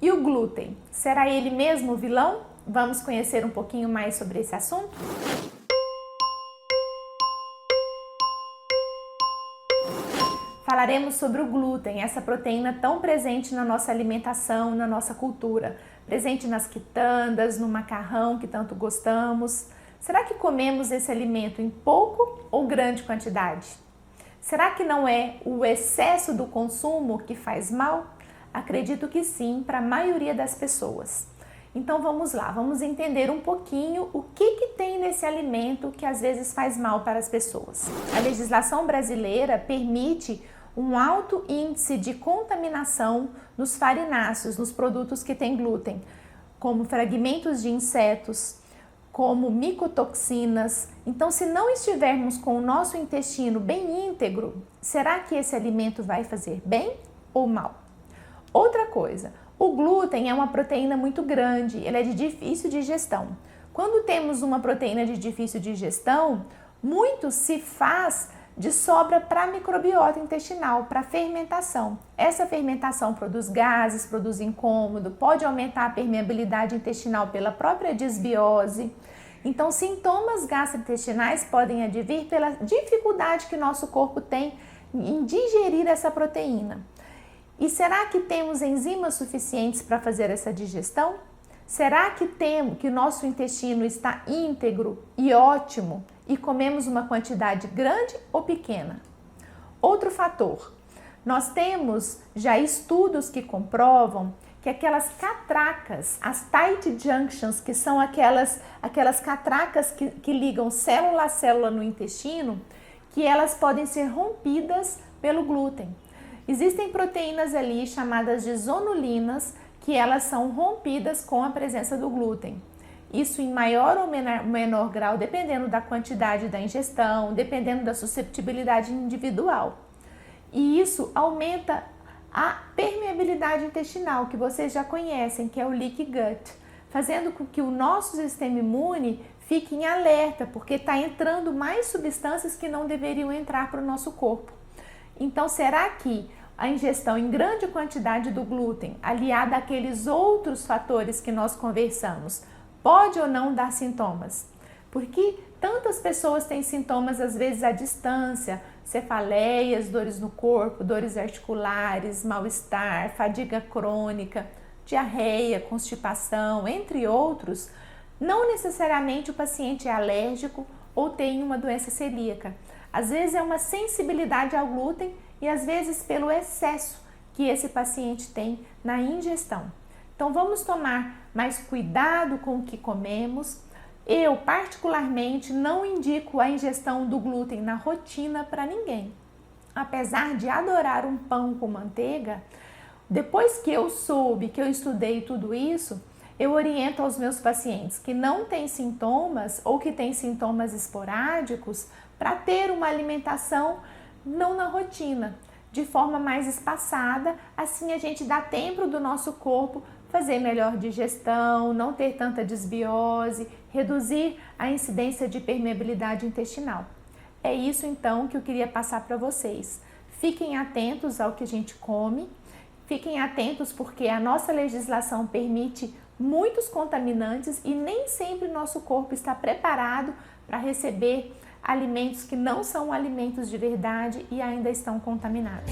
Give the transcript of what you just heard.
E o glúten? Será ele mesmo o vilão? Vamos conhecer um pouquinho mais sobre esse assunto? Falaremos sobre o glúten, essa proteína tão presente na nossa alimentação, na nossa cultura, presente nas quitandas, no macarrão que tanto gostamos. Será que comemos esse alimento em pouco ou grande quantidade? Será que não é o excesso do consumo que faz mal? Acredito que sim, para a maioria das pessoas. Então vamos lá, vamos entender um pouquinho o que tem nesse alimento que às vezes faz mal para as pessoas. A legislação brasileira permite um alto índice de contaminação nos farináceos, nos produtos que têm glúten, como fragmentos de insetos, como micotoxinas. Então, se não estivermos com o nosso intestino bem íntegro, será que esse alimento vai fazer bem ou mal? Outra coisa, o glúten é uma proteína muito grande, ele é de difícil digestão. Quando temos uma proteína de difícil digestão, muito se faz de sobra para a microbiota intestinal, para a fermentação. Essa fermentação produz gases, produz incômodo, pode aumentar a permeabilidade intestinal pela própria disbiose. Então, sintomas gastrointestinais podem advir pela dificuldade que nosso corpo tem em digerir essa proteína. E será que temos enzimas suficientes para fazer essa digestão? Será que o nosso intestino está íntegro e ótimo e comemos uma quantidade grande ou pequena? Outro fator, nós temos já estudos que comprovam que aquelas catracas, as tight junctions, que são aquelas catracas que ligam célula a célula no intestino, que elas podem ser rompidas pelo glúten. Existem proteínas ali chamadas de zonulinas que elas são rompidas com a presença do glúten. Isso em maior ou menor grau, dependendo da quantidade da ingestão, dependendo da susceptibilidade individual. E isso aumenta a permeabilidade intestinal, que vocês já conhecem, que é o leaky gut, fazendo com que o nosso sistema imune fique em alerta, porque está entrando mais substâncias que não deveriam entrar para o nosso corpo. Então, será que a ingestão em grande quantidade do glúten, aliada àqueles outros fatores que nós conversamos, pode ou não dar sintomas? Porque tantas pessoas têm sintomas às vezes à distância, cefaleias, dores no corpo, dores articulares, mal-estar, fadiga crônica, diarreia, constipação, entre outros. Não necessariamente o paciente é alérgico ou tem uma doença celíaca. Às vezes é uma sensibilidade ao glúten e às vezes pelo excesso que esse paciente tem na ingestão. Então vamos tomar mais cuidado com o que comemos. Eu particularmente não indico a ingestão do glúten na rotina para ninguém. Apesar de adorar um pão com manteiga, depois que eu soube, que eu estudei tudo isso, eu oriento aos meus pacientes que não têm sintomas ou que têm sintomas esporádicos para ter uma alimentação não na rotina, de forma mais espaçada, assim a gente dá tempo do nosso corpo fazer melhor digestão, não ter tanta disbiose, reduzir a incidência de permeabilidade intestinal. É isso então que eu queria passar para vocês. Fiquem atentos ao que a gente come, fiquem atentos porque a nossa legislação permite muitos contaminantes e nem sempre nosso corpo está preparado para receber alimentos que não são alimentos de verdade e ainda estão contaminados.